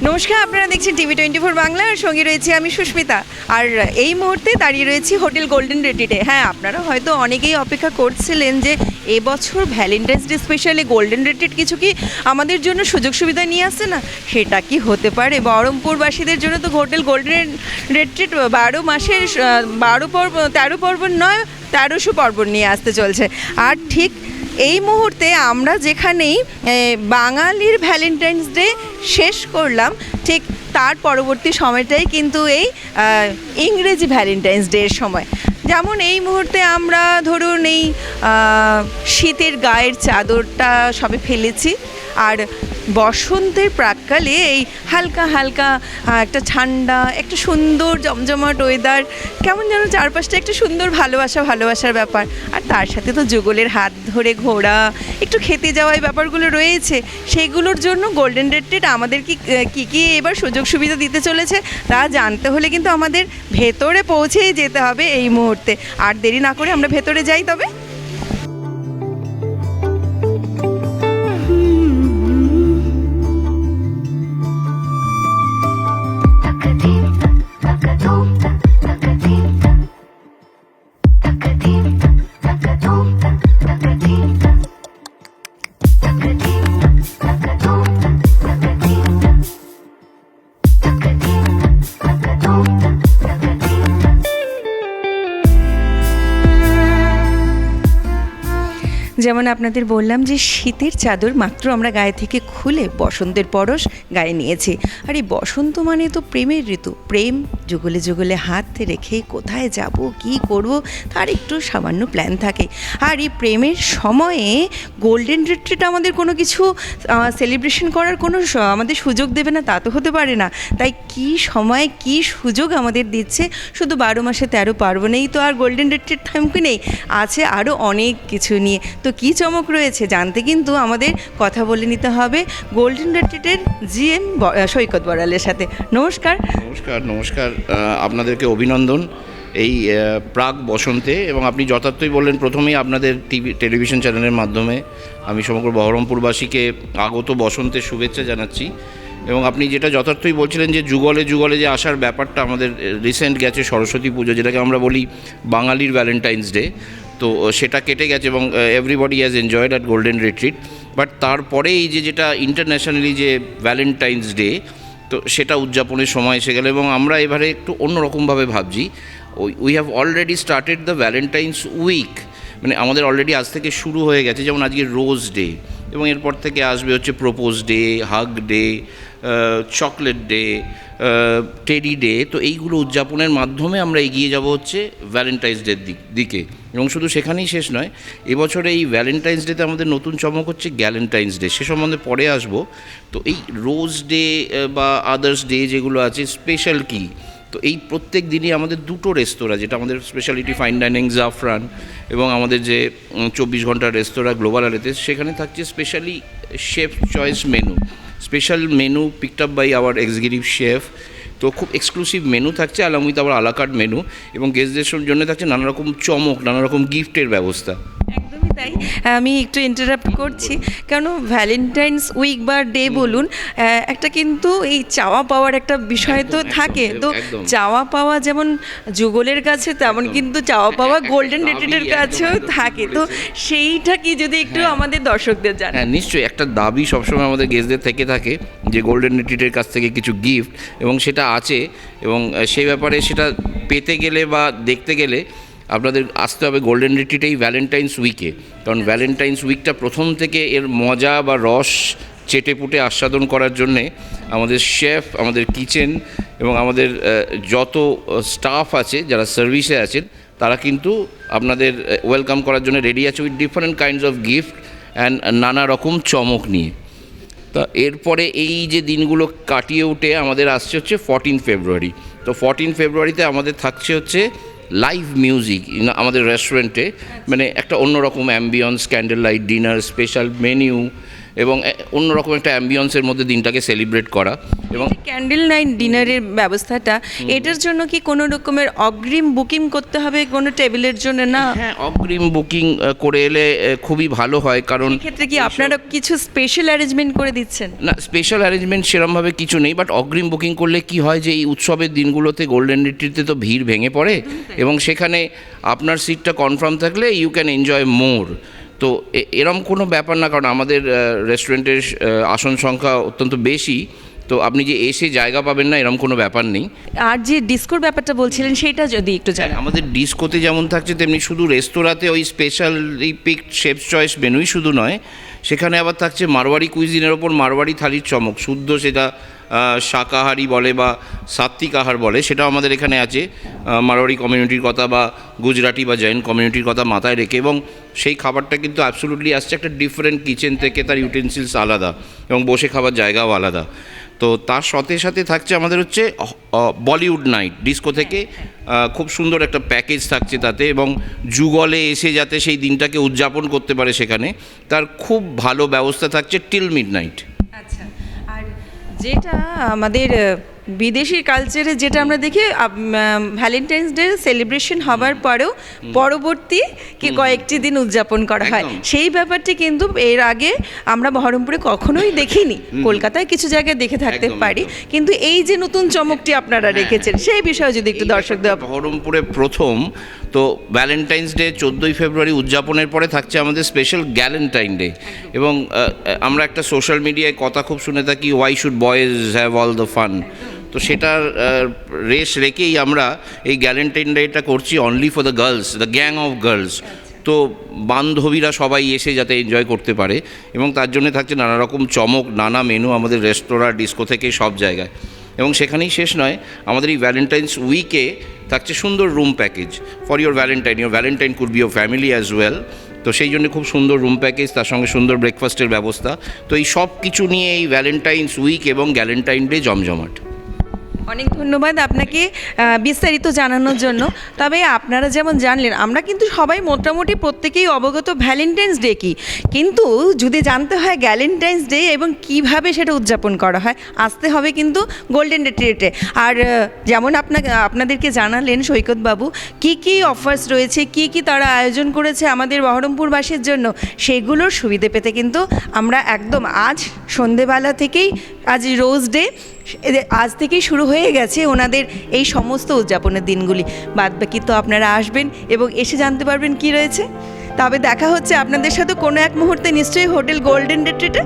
নমস্কার, আপনারা দেখছেন TV24 বাংলা, আর সঙ্গে রয়েছে আমি সুস্মিতা। আর এই মুহূর্তে দাঁড়িয়ে রয়েছি হোটেল গোল্ডেন রেট্রিটে। হ্যাঁ, আপনারা হয়তো অনেকেই অপেক্ষা করছিলেন যে এবছর ভ্যালেন্টাইন্স ডে স্পেশালি গোল্ডেন রেট্রিট কিছু কি আমাদের জন্য সুযোগ সুবিধা নিয়ে আসছে না। সেটা কি হতে পারে? বহরমপুরবাসীদের জন্য তো হোটেল গোল্ডেন রেট্রিট 12 মাসের 13 পর্বণ নয়, 1300 পর্বণ নিয়ে আসতে চলছে। আর ঠিক এই মুহূর্তে আমরা যেখানেই বাঙালির ভ্যালেন্টাইন্স ডে শেষ করলাম, ঠিক তার পরবর্তী সময়টাই কিন্তু এই ইংরেজি ভ্যালেন্টাইন্স ডের সময়। যেমন এই মুহূর্তে আমরা ধরুন এই শীতের গায়ের চাদরটা সবে ফেলেছি, আর বসন্তের প্রাক্কালে এই হালকা হালকা একটা ঠান্ডা, একটা সুন্দর জমজমাট ওয়েদার, কেমন যেন চারপাশটা একটা সুন্দর ভালোবাসার ব্যাপার। আর তার সাথে তো যুগলের হাত ধরে ঘোরা, একটু খেতে যাওয়া, এই ব্যাপারগুলো রয়েছে। সেগুলোর জন্য গোল্ডেন রেট্রিট আমাদের কি এবার সুযোগ সুবিধা দিতে চলেছে তা জানতে হলে কিন্তু আমাদের ভেতরে পৌঁছেই যেতে হবে এই মুহূর্তে। আর দেরি না করে আমরা ভেতরে যাই তবে। যেমন আপনাদের বললাম যে শীতের চাদর মাত্র আমরা গায়ে থেকে খুলে বসন্তের পরশ গায়ে নিয়েছি। আর এই বসন্ত মানে তো প্রেমের ঋতু। প্রেম যুগলে যুগলে হাত রেখে কোথায় যাব, কি করব, তার একটু সামান্য প্ল্যান থাকে। আর এই প্রেমের সময়ে গোল্ডেন রিট্রিট আমাদের কোনো কিছু সেলিব্রেশন করার কোনো আমাদের সুযোগ দেবে না, তা তো হতে পারে না। তাই কি সময় কি সুযোগ আমাদের দিচ্ছে, শুধু 12 মাসে 13 পার্বণেই তো আর গোল্ডেন রিট্রিট থামকে নেই, আছে আরও অনেক কিছু নিয়ে। তো কী চমক রয়েছে জানতে কিন্তু আমাদের কথা বলে নিতে হবে গোল্ডেন রেট্রিটের GM সৈকত বড়ালের সাথে। নমস্কার। নমস্কার, আপনাদেরকে অভিনন্দন এই প্রাক বসন্তে। এবং আপনি যথার্থই বললেন, প্রথমেই আপনাদের টেলিভিশন চ্যানেলের মাধ্যমে আমি সমগ্র বহরমপুরবাসীকে আগত বসন্তের শুভেচ্ছা জানাচ্ছি। এবং আপনি যেটা যথার্থই বলছিলেন যে যুগলে যুগলে যে আসার ব্যাপারটা, আমাদের রিসেন্ট গেছে সরস্বতী পুজো, যেটাকে আমরা বলি বাঙালির ভ্যালেন্টাইন্স ডে, তো সেটা কেটে গেছে এবং everybody has enjoyed at golden retreat. But তারপরে এই যেটা ইন্টারন্যাশনালি যে ভ্যালেন্টাইন্স ডে, তো সেটা উদযাপনের সময় এসে গেল। এবং আমরা এবারে একটু অন্যরকমভাবে ভাবছি। We have already started the Valentine's week, মানে আমাদের অলরেডি আজ থেকে শুরু হয়ে গেছে। যেমন আজকে রোজ ডে, এবং এরপর থেকে আসবে হচ্ছে propose day, hug day, chocolate day, teddy day. তো এইগুলো উদযাপনের মাধ্যমে আমরা এগিয়ে যাব হচ্ছে ভ্যালেন্টাইন্স ডের দিকে। এবং শুধু সেখানেই শেষ নয়, এবছরে এই ভ্যালেন্টাইন্স ডেতে আমাদের নতুন চমক হচ্ছে গ্যালেন্টাইন্স ডে, সে সম্বন্ধে পরে আসবো। তো এই রোজ ডে বা আদার্স ডে যেগুলো আছে, স্পেশাল কি, তো এই প্রত্যেক দিনই আমাদের দুটো রেস্তোরাঁ, যেটা আমাদের স্পেশালিটি ফাইন ডাইনিং জাফরান এবং আমাদের যে 24 ঘন্টার রেস্তোরাঁ গ্লোবাল আলেতে, সেখানে থাকছে specially chef choice menu, special menu picked up by our executive chef. তো খুব এক্সক্লুসিভ মেনু থাকছে, অ্যালং উইথ আবার আলাকার্ট মেনু, এবং গেস্টদের জন্য থাকছে নানা রকম চমক, নানা রকম গিফটের ব্যবস্থা। একদমই তাই। আমি একটু ইন্টারাপ্ট করছি, কেন ভ্যালেন্টাইন্স উইক বা ডে বলুন, একটা কিন্তু এই চাওয়া পাওয়ার একটা বিষয় তো থাকে। তো চাওয়া পাওয়া যেমন যুগলের কাছে, তেমন কিন্তু চাওয়া পাওয়া গোল্ডেন রেট্রিটের কাছেও থাকে। তো সেইটা কি যদি একটু আমাদের দর্শকদের জানান। হ্যাঁ, নিশ্চয়ই একটা দাবি সবসময় আমাদের গেস্টদের থেকে থাকে যে গোল্ডেন রেট্রিটের কাছ থেকে কিছু গিফট, এবং সেটা আছে। এবং সেই ব্যাপারে সেটা পেতে গেলে বা দেখতে গেলে আপনাদের আসতে হবে গোল্ডেন রিট্রিট এই ভ্যালেন্টাইন্স উইকে। কারণ ভ্যালেন্টাইন্স উইকটা প্রথম থেকে এর মজা বা রস চেটেপুটে আস্বাদন করার জন্যে আমাদের শেফ, আমাদের কিচেন এবং আমাদের যত স্টাফ আছে, যারা সার্ভিসে আছেন, তারা কিন্তু আপনাদের ওয়েলকাম করার জন্য রেডি আছে with different kinds of gift and নানা রকম চমক নিয়ে। তা এরপরে এই যে দিনগুলো কাটিয়ে উঠে আমাদের আসছে হচ্ছে 14 ফেব্রুয়ারি। তো 14 ফেব্রুয়ারিতে আমাদের থাকছে হচ্ছে লাইভ মিউজিক আমাদের রেস্টুরেন্টে, মানে একটা অন্যরকম ambience, candle light dinner, special menu, এবং অন্যরকম একটা অ্যাম্বিয়েন্সের মধ্যে দিনটাকে সেলিব্রেট করা। এবং ক্যান্ডেল নাইট ডিনারের ব্যবস্থাটা, এটার জন্য কি কোনো রকমের অগ্রিম বুকিং করতে হবে কোনো টেবিলের জন্য? না, হ্যাঁ, অগ্রিম বুকিং করে এলে খুবই ভালো হয়, কারণ ক্ষেত্রে কি আপনারা কিছু স্পেশাল অ্যারেঞ্জমেন্ট করে দিচ্ছেন? না, স্পেশাল অ্যারেঞ্জমেন্ট সেরমভাবে কিছু নেই, বাট অগ্রিম বুকিং করলে কি হয় যে এই উৎসবের দিনগুলোতে গোল্ডেন রিট্রিটে তো ভিড় ভেঙে পড়ে, এবং সেখানে আপনার সিটটা কনফার্ম থাকলে ইউ ক্যান এনজয় মোর। তো এরম কোনো ব্যাপার না, কারণ আমাদের রেস্টুরেন্টের আসন সংখ্যা অত্যন্ত বেশি, তো আপনি যে এসে জায়গা পাবেন না এরম কোনো ব্যাপার নেই। আর যে ডিস্কোর ব্যাপারটা বলছিলেন সেটা যদি একটু জানেন। আমাদের ডিস্কোতে যেমন থাকছে তেমনি শুধু রেস্তোরাঁতে ওই স্পেশাল এই পিকড শেফস চয়েস মেনুই শুধু নয়, সেখানে আবার থাকছে মারওয়াড়ি কুইজিনের ওপর মারওয়াড়ি থালির চমক। শুদ্ধ সেটা শাকাহারি বলে বা সাত্বিক আহার বলে, সেটাও আমাদের এখানে আছে, মারওয়াড়ি কমিউনিটির কথা বা গুজরাটি বা জৈন কমিউনিটির কথা মাথায় রেখে। এবং সেই খাবারটা কিন্তু অ্যাবসোলুটলি আসছে একটা ডিফারেন্ট কিচেন থেকে, তার ইউটেন্সিলস আলাদা এবং বসে খাবার জায়গাও আলাদা। তো তার সাথে সাথে থাকছে আমাদের হচ্ছে বলিউড নাইট ডিস্কো থেকে, খুব সুন্দর একটা প্যাকেজ থাকছে তাতে, এবং যুগলে এসে যাতে সেই দিনটাকে উদযাপন করতে পারে সেখানে তার খুব ভালো ব্যবস্থা থাকছে টিল মিডনাইট। আচ্ছা, আর যেটা আমাদের বিদেশি কালচারে যেটা আমরা দেখি, ভ্যালেন্টাইন্স ডে সেলিব্রেশন হবার পরেও পরবর্তী কয়েকটি দিন উদযাপন করা হয়, একদম। সেই ব্যাপারটি কিন্তু এর আগে আমরা বহরমপুরে কখনোই দেখিনি। কলকাতায় কিছু জায়গায় দেখে থাকতে একদম, পারি, একদম। কিন্তু এই যে নতুন চমকটি আপনারা রেখেছেন সেই বিষয়ে যদি একটু দর্শকদের। বহরমপুরে প্রথম তো ভ্যালেন্টাইন্স ডে 14ই ফেব্রুয়ারি উদযাপনের পরে থাকছে আমাদের স্পেশাল গ্যালেন্টাইন ডে। এবং আমরা একটা সোশ্যাল মিডিয়ায় কথা খুব শুনে থাকি, why should boys have all the fun. তো সেটার রেস রেখেই আমরা এই গ্যালেন্টাইন ডেটা করছি only for the girls, the gang of girls. তো বান্ধবীরা সবাই এসে যাতে এনজয় করতে পারে, এবং তার জন্য থাকছে নানা রকম চমক, নানা মেনু আমাদের রেস্তোরাঁ ডিস্কো থেকে সব জায়গায়। এবং সেখানেই শেষ নয়, আমাদের এই ভ্যালেন্টাইন্স উইকে থাকছে সুন্দর room package for your Valentine could be your family as well. তো সেই জন্য খুব সুন্দর রুম প্যাকেজ, তার সঙ্গে সুন্দর ব্রেকফাস্টের ব্যবস্থা। তো এই সব কিছু নিয়ে এই ভ্যালেন্টাইন্স উইক এবং গ্যালেন্টাইন ডে জমজমাট। অনেক ধন্যবাদ আপনাকে বিস্তারিত জানানোর জন্য। তবে আপনারা যেমন জানলেন, আমরা কিন্তু সবাই মোটামুটি প্রত্যেকেই অবগত ভ্যালেন্টাইন্স ডে কী, কিন্তু যদি জানতে হয় গ্যালেন্টাইন্স ডে এবং কিভাবে সেটা উদযাপন করা হয়, আসতে হবে কিন্তু গোল্ডেন রিট্রিটে। আর যেমন আপনাদেরকে জানালেন সৈকতবাবু কী কী অফার্স রয়েছে, কী কী তারা আয়োজন করেছে আমাদের বহরমপুরবাসীর জন্য, সেগুলোর সুবিধে পেতে কিন্তু আমরা একদম আজ সন্ধেবেলা থেকেই, আজ রোজ ডে, আজ থেকেই শুরু হয়ে গেছে ওনাদের এই সমস্ত উদযাপনের দিনগুলি। বাদবাকি তো আপনারা আসবেন এবং এসে জানতে পারবেন কি রয়েছে। তবে দেখা হচ্ছে আপনাদের সাথে কোনো এক মুহূর্তে নিশ্চয়ই হোটেল গোল্ডেন রিট্রিটে।